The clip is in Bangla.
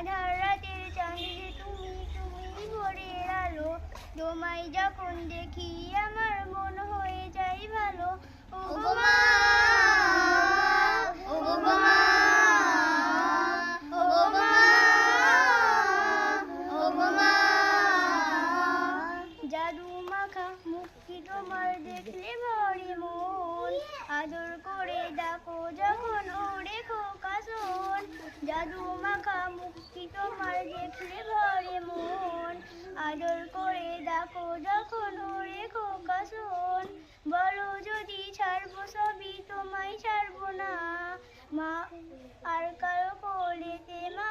আধার রাতের চাঁদে তুমি তুমি ভোরের আলো, তোমায় যখন দেখি আমার মন হয়ে যায় ভালো। ওগো মা, ওগো মা, ওগো মা, ওগো মা, জাদু মাখা মুখটি তোমার দেখলে ভরে মন, আদর করে ডাকো যখন ওরে খোকা শোন। জাদু মাখা মুখটি তোমার দেখলে ভরে মন, আদর করে ডাকো যখন ওরে খোকা শোন। বলো যদি ছাড়বো সবই তোমায় ছাড়বো না, মা আর কারো কোলেতে মা।